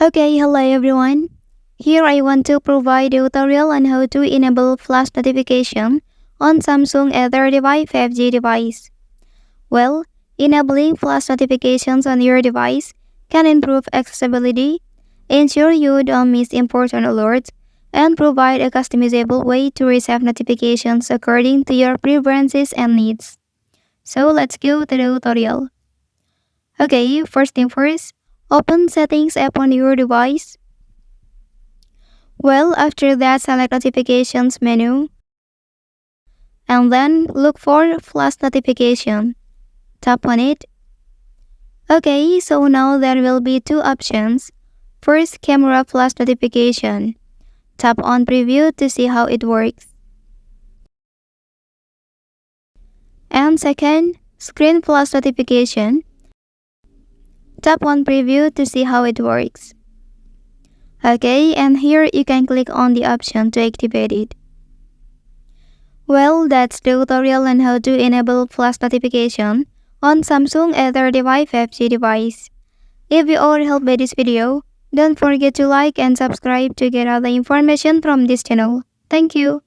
Okay, hello everyone. Here I want to provide a tutorial on how to enable flash notification on Samsung A35 5G device. Well, enabling flash notifications on your device can improve accessibility, ensure you don't miss important alerts, and provide a customizable way to receive notifications according to your preferences and needs. So let's go to the tutorial. Okay, first thing first, open Settings app on your device. Well, after that, select Notifications menu and then look for Flash Notification. Tap on it. Okay, so now there will be two options. First, Camera Flash Notification. Tap on Preview to see how it works. And second, Screen Flash Notification. Tap on Preview to see how it works. Okay, and here you can click on the option to activate it. Well, that's the tutorial on how to enable flash notification on Samsung A35 5G device. If you are helped by this video, don't forget to like and subscribe to get other information from this channel. Thank you.